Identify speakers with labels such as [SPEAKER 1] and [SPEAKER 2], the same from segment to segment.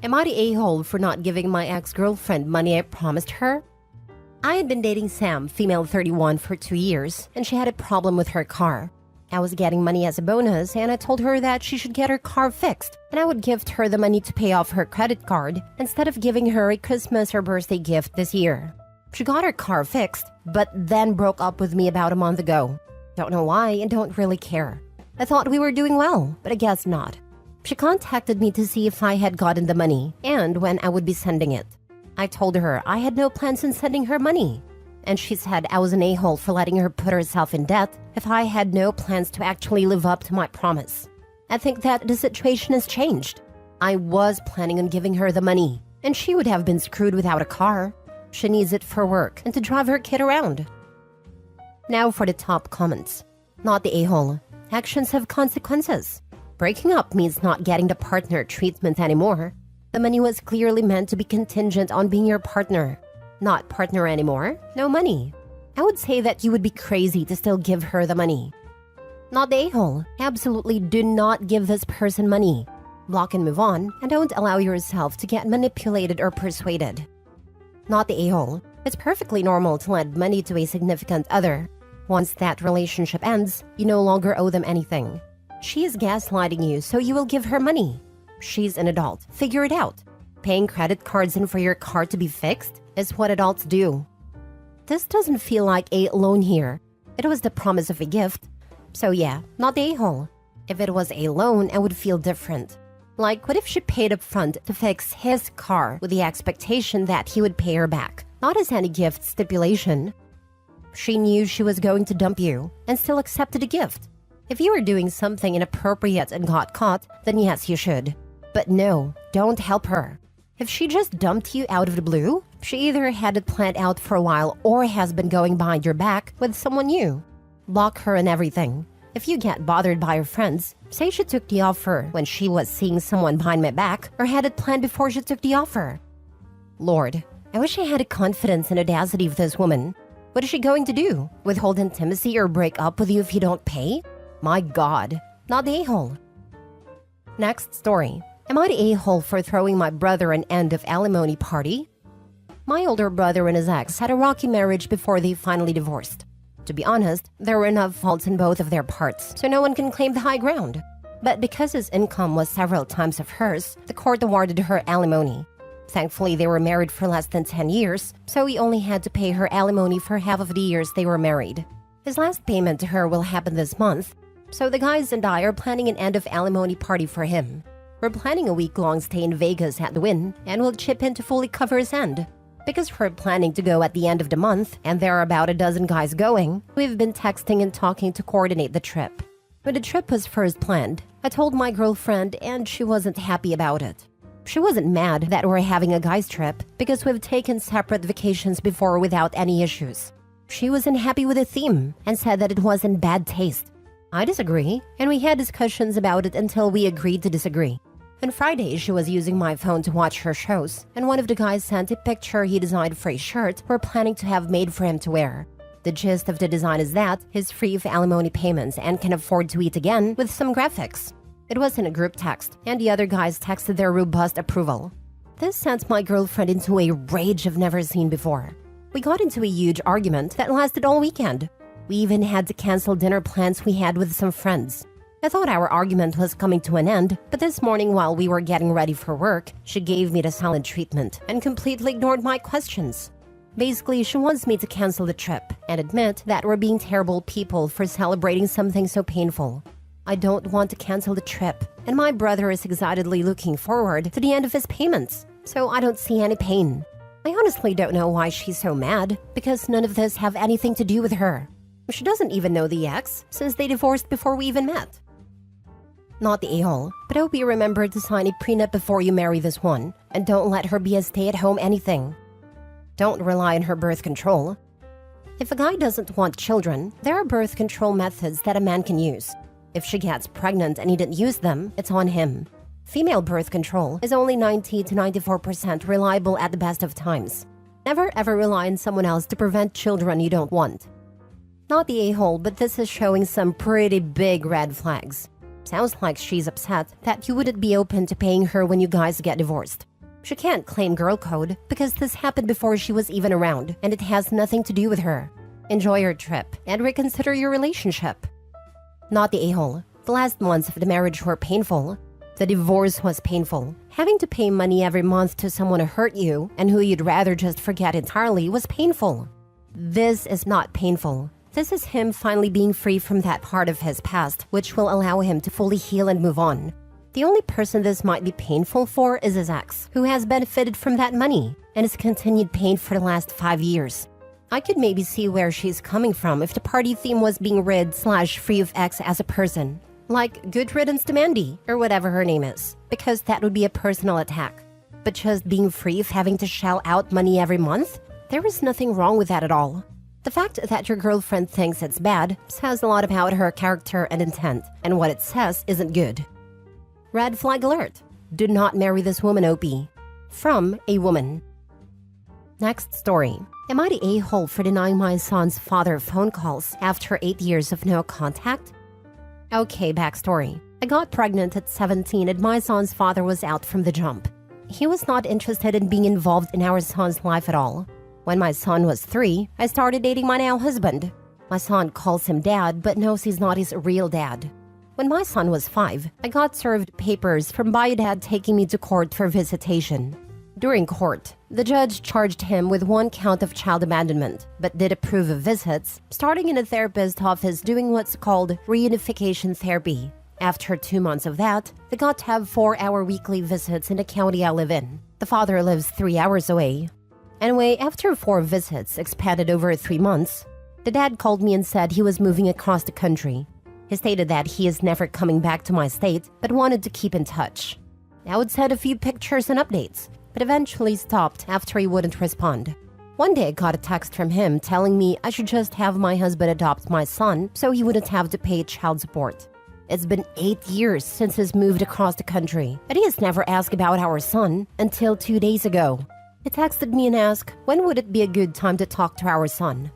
[SPEAKER 1] Am I the a-hole for not giving my ex-girlfriend money I promised her? I had been dating Sam, female 31, for 2 years, and she had a problem with her car. I was getting money as a bonus, and I told her that she should get her car fixed, and I would gift her the money to pay off her credit card instead of giving her a Christmas or birthday gift this year. She got her car fixed, but then broke up with me about a month ago. Don't know why and don't really care. I thought we were doing well, but I guess not. She contacted me to see if I had gotten the money and when I would be sending it. I told her I had no plans on sending her money, and she said I was an a-hole for letting her put herself in debt if I had no plans to actually live up to my promise. I think that the situation has changed. I was planning on giving her the money, and she would have been screwed without a car. She needs it for work and to drive her kid around. Now for the top comments. Not the a-hole. Actions have consequences. Breaking up means not getting the partner treatment anymore. The money was clearly meant to be contingent on being your partner. Not partner anymore, no money. I would say that you would be crazy to still give her the money. Not the a-hole. Absolutely do not give this person money. Block and move on, and don't allow yourself to get manipulated or persuaded. Not the a-hole. It's perfectly normal to lend money to a significant other. Once that relationship ends, you no longer owe them anything. She is gaslighting you, so you will give her money. She's an adult. Figure it out. Paying credit cards in for your car to be fixed is what adults do. This doesn't feel like a loan here. It was the promise of a gift. So yeah, not the a-hole. If it was a loan, I would feel different. Like, what if she paid up front to fix his car with the expectation that he would pay her back, not as any gift stipulation? She knew she was going to dump you and still accepted a gift. If you were doing something inappropriate and got caught, then yes, you should. But no, don't help her. If she just dumped you out of the blue, she either had it planned out for a while or has been going behind your back with someone new. Block her and everything. If you get bothered by her friends, say she took the offer when she was seeing someone behind my back or had it planned before she took the offer. Lord, I wish I had the confidence and audacity of this woman. What is she going to do? Withhold intimacy or break up with you if you don't pay? My God, not the a-hole. Next story. Am I the a-hole for throwing my brother an end of alimony party? My older brother and his ex had a rocky marriage before they finally divorced. To be honest, there were enough faults in both of their parts, so no one can claim the high ground. But because his income was several times of hers, the court awarded her alimony. Thankfully, they were married for less than 10 years, so he only had to pay her alimony for half of the years they were married. His last payment to her will happen this month, so the guys and I are planning an end of alimony party for him. We're planning a week-long stay in Vegas at the Wynn, and we'll chip in to fully cover his end. Because we're planning to go at the end of the month, and there are about a dozen guys going, we've been texting and talking to coordinate the trip. When the trip was first planned, I told my girlfriend, and she wasn't happy about it. She wasn't mad that we're having a guys trip, because we've taken separate vacations before without any issues. She wasn't happy with the theme, and said that it was in bad taste. I disagree, and we had discussions about it until we agreed to disagree. On Friday, she was using my phone to watch her shows, and one of the guys sent a picture he designed for a shirt we're planning to have made for him to wear. The gist of the design is that he's free of alimony payments and can afford to eat again with some graphics. It was in a group text, and the other guys texted their robust approval. This sent my girlfriend into a rage I've never seen before. We got into a huge argument that lasted all weekend. We even had to cancel dinner plans we had with some friends. I thought our argument was coming to an end, but this morning while we were getting ready for work, she gave me the silent treatment and completely ignored my questions. Basically, she wants me to cancel the trip and admit that we're being terrible people for celebrating something so painful. I don't want to cancel the trip, and my brother is excitedly looking forward to the end of his payments, so I don't see any pain. I honestly don't know why she's so mad, because none of this have anything to do with her. She doesn't even know the ex, since they divorced before we even met. Not the a-hole, but I hope you remember to sign a prenup before you marry this one, and don't let her be a stay-at-home anything. Don't rely on her birth control. If a guy doesn't want children, there are birth control methods that a man can use. If she gets pregnant and he didn't use them, it's on him. Female birth control is only 90 to 94% reliable at the best of times. Never ever rely on someone else to prevent children you don't want. Not the a-hole, but this is showing some pretty big red flags. Sounds like she's upset that you wouldn't be open to paying her when you guys get divorced. She can't claim girl code because this happened before she was even around and it has nothing to do with her. Enjoy your trip and reconsider your relationship. Not the a-hole. The last months of the marriage were painful. The divorce was painful. Having to pay money every month to someone who hurt you and who you'd rather just forget entirely was painful. This is not painful. This is him finally being free from that part of his past, which will allow him to fully heal and move on. The only person this might be painful for is his ex, who has benefited from that money and has continued paying for the last 5 years. I could maybe see where she's coming from if the party theme was being rid/free of ex as a person. Like good riddance to Mandy, or whatever her name is, because that would be a personal attack. But just being free of having to shell out money every month? There is nothing wrong with that at all. The fact that your girlfriend thinks it's bad says a lot about her character and intent, and what it says isn't good. Red flag alert. Do not marry this woman, OP. From a woman. Next story. Am I the a-hole for denying my son's father phone calls after 8 years of no contact? Okay, backstory. I got pregnant at 17 and my son's father was out from the jump. He was not interested in being involved in our son's life at all. When my son was 3, I started dating my now husband. My son calls him dad but knows he's not his real dad. When my son was 5, I got served papers from my dad taking me to court for visitation. During court, the judge charged him with 1 count of child abandonment, but did approve of visits, starting in a therapist's office doing what's called reunification therapy. After 2 months of that, they got to have 4-hour weekly visits in the county I live in. The father lives 3 hours away. Anyway, after 4 visits expanded over 3 months, the dad called me and said he was moving across the country. He stated that he is never coming back to my state, but wanted to keep in touch. I would send a few pictures and updates, but eventually stopped after he wouldn't respond. One day I got a text from him telling me I should just have my husband adopt my son so he wouldn't have to pay child support. It's been 8 years since he's moved across the country, but he has never asked about our son until 2 days ago. He texted me and asked when would it be a good time to talk to our son.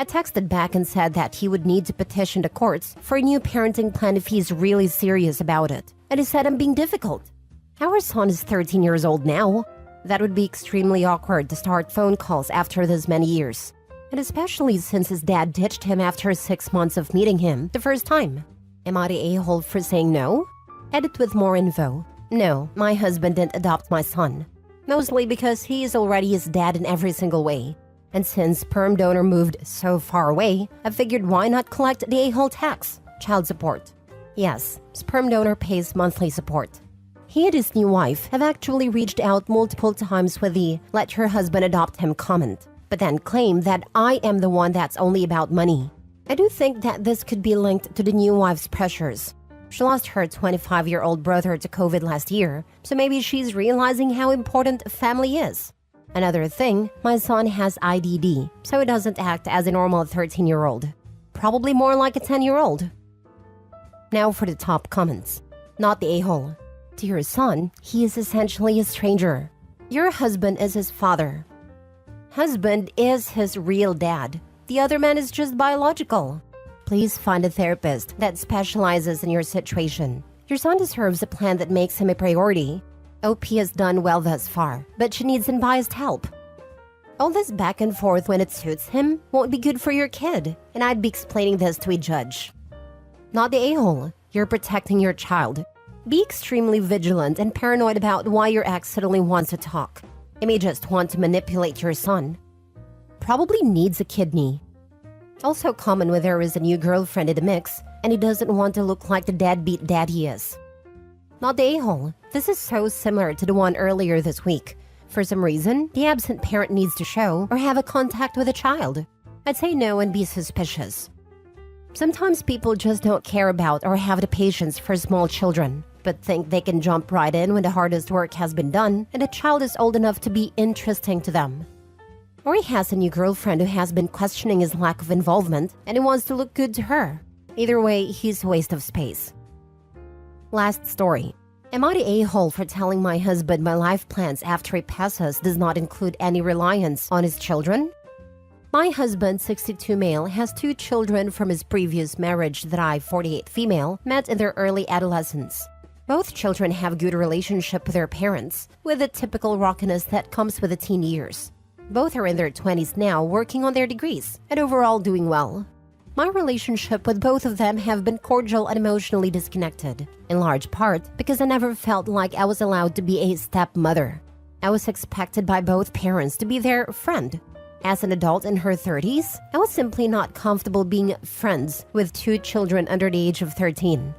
[SPEAKER 1] I texted back and said that he would need to petition the courts for a new parenting plan if he's really serious about it. And he said I'm being difficult. Our son is 13 years old now. That would be extremely awkward to start phone calls after this many years. And especially since his dad ditched him after 6 months of meeting him the first time. Am I the a-hole for saying no? Edit with more info. No, my husband didn't adopt my son. Mostly because he is already his dad in every single way. And since sperm donor moved so far away, I figured why not collect the a-hole tax, child support. Yes, sperm donor pays monthly support. He and his new wife have actually reached out multiple times with the "let your husband adopt him" comment, but then claim that I am the one that's only about money. I do think that this could be linked to the new wife's pressures. She lost her 25-year-old brother to COVID last year, so maybe she's realizing how important family is. Another thing, my son has IDD, so he doesn't act as a normal 13-year-old. Probably more like a 10-year-old. Now for the top comments. Not the a-hole. To your son, he is essentially a stranger. Your husband is his father. Husband is his real dad. The other man is just biological. Please find a therapist that specializes in your situation. Your son deserves a plan that makes him a priority. OP has done well thus far, but she needs unbiased help. All this back and forth when it suits him won't be good for your kid, and I'd be explaining this to a judge. Not the a-hole. You're protecting your child. Be extremely vigilant and paranoid about why your ex suddenly wants to talk. He may just want to manipulate your son. Probably needs a kidney. Also common when there is a new girlfriend in the mix, and he doesn't want to look like the deadbeat dad he is. Not the a-hole. This is so similar to the one earlier this week. For some reason, the absent parent needs to show or have a contact with a child. I'd say no and be suspicious. Sometimes people just don't care about or have the patience for small children, but think they can jump right in when the hardest work has been done and the child is old enough to be interesting to them. Or he has a new girlfriend who has been questioning his lack of involvement and he wants to look good to her. Either way, he's a waste of space. Last story. Am I the a-hole for telling my husband my life plans after he passes does not include any reliance on his children? My husband, 62 male, has 2 children from his previous marriage that I, 48 female, met in their early adolescence. Both children have good relationship with their parents, with the typical rockiness that comes with the teen years. Both are in their 20s now, working on their degrees, and overall doing well. My relationship with both of them have been cordial and emotionally disconnected, in large part because I never felt like I was allowed to be a stepmother. I was expected by both parents to be their friend. As an adult in her 30s, I was simply not comfortable being friends with two children under the age of 13.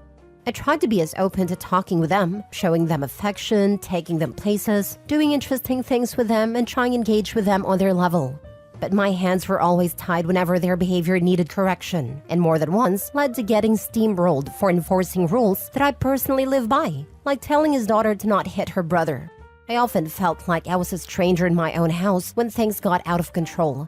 [SPEAKER 1] I tried to be as open to talking with them, showing them affection, taking them places, doing interesting things with them, and trying to engage with them on their level. But my hands were always tied whenever their behavior needed correction, and more than once led to getting steamrolled for enforcing rules that I personally live by, like telling his daughter to not hit her brother. I often felt like I was a stranger in my own house when things got out of control.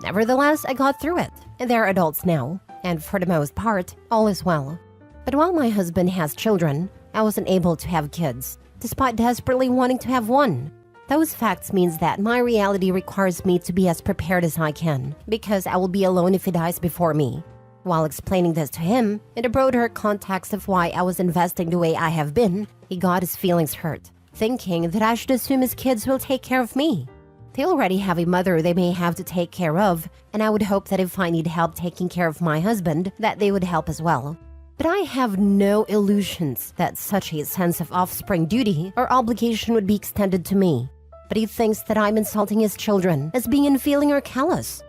[SPEAKER 1] Nevertheless, I got through it, and they're adults now, and for the most part, all is well. But while my husband has children, I wasn't able to have kids, despite desperately wanting to have one. Those facts means that my reality requires me to be as prepared as I can, because I will be alone if he dies before me. While explaining this to him, in the broader context of why I was investing the way I have been, he got his feelings hurt, thinking that I should assume his kids will take care of me. They already have a mother they may have to take care of, and I would hope that if I need help taking care of my husband, that they would help as well. But I have no illusions that such a sense of offspring duty or obligation would be extended to me. But he thinks that I'm insulting his children as being unfeeling or callous.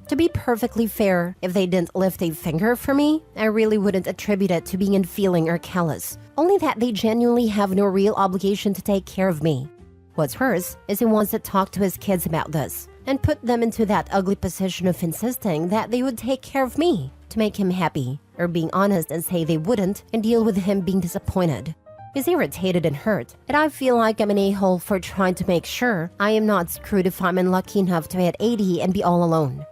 [SPEAKER 1] To be perfectly fair, if they didn't lift a finger for me, I really wouldn't attribute it to being unfeeling or callous, only that they genuinely have no real obligation to take care of me. What's worse is he wants to talk to his kids about this and put them into that ugly position of insisting that they would take care of me to make him happy, or being honest and say they wouldn't and deal with him being disappointed. He's irritated and hurt, and I feel like I'm an a-hole for trying to make sure I am not screwed if I'm unlucky enough to hit 80 and be all alone.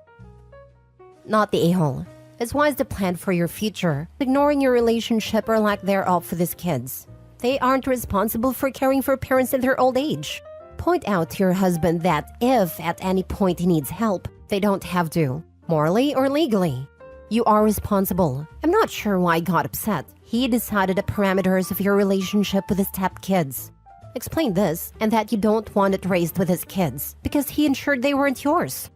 [SPEAKER 1] Not the a-hole. It's wise to plan for your future, ignoring your relationship or lack thereof with his kids. They aren't responsible for caring for parents in their old age. Point out to your husband that if at any point he needs help, they don't have to, morally or legally. You are responsible. I'm not sure why he got upset. He decided the parameters of your relationship with his step-kids. Explain this and that you don't want it raised with his kids because he ensured they weren't yours.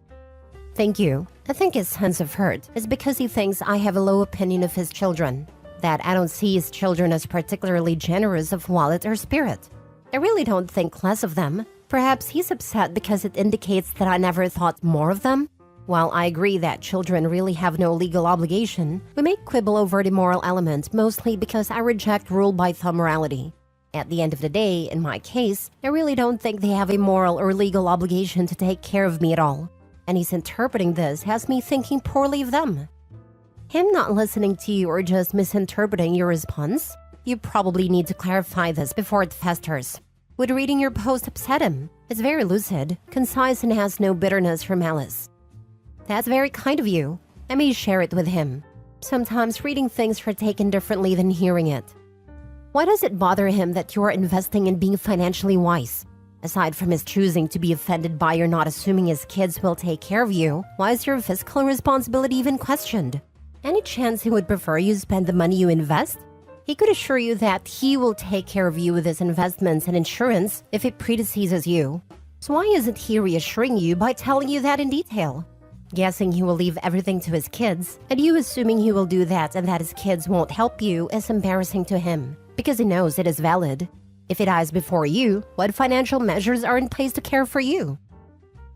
[SPEAKER 1] Thank you. I think his sense of hurt is because he thinks I have a low opinion of his children, that I don't see his children as particularly generous of wallet or spirit. I really don't think less of them. Perhaps he's upset because it indicates that I never thought more of them. While I agree that children really have no legal obligation, we may quibble over the moral element mostly because I reject rule-by-thumb morality. At the end of the day, in my case, I really don't think they have a moral or legal obligation to take care of me at all. And he's interpreting this has me thinking poorly of them. Him not listening to you or just misinterpreting your response? You probably need to clarify this before it festers. Would reading your post upset him? It's very lucid, concise, and has no bitterness or malice. That's very kind of you. I may share it with him. Sometimes reading things are taken differently than hearing it. Why does it bother him that you are investing in being financially wise? Aside from his choosing to be offended by your not assuming his kids will take care of you, why is your fiscal responsibility even questioned? Any chance he would prefer you spend the money you invest? He could assure you that he will take care of you with his investments and insurance if it predeceases you. So why isn't he reassuring you by telling you that in detail? Guessing he will leave everything to his kids, and you assuming he will do that and that his kids won't help you is embarrassing to him, because he knows it is valid. If he dies before you, what financial measures are in place to care for you?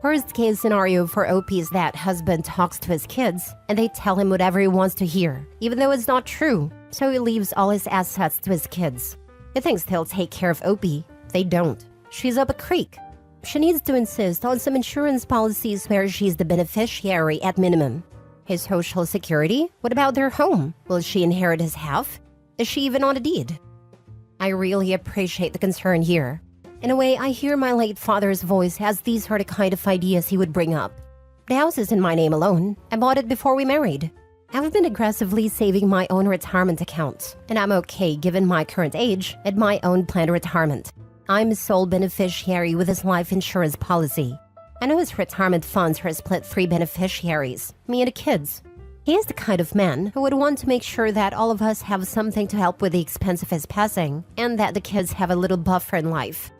[SPEAKER 1] Worst case scenario for OP is that husband talks to his kids, and they tell him whatever he wants to hear, even though it's not true, so he leaves all his assets to his kids. He thinks they'll take care of OP. They don't. She's up a creek. She needs to insist on some insurance policies where she's the beneficiary at minimum. His social security? What about their home? Will she inherit his half? Is she even on a deed? I really appreciate the concern here. In a way, I hear my late father's voice as these are the kind of ideas he would bring up. The house is in my name alone. I bought it before we married. I've been aggressively saving my own retirement account, and I'm okay given my current age and my own planned retirement. I'm sole beneficiary with his life insurance policy. I know his retirement funds are split 3 beneficiaries, me and the kids. He is the kind of man who would want to make sure that all of us have something to help with the expense of his passing, and that the kids have a little buffer in life.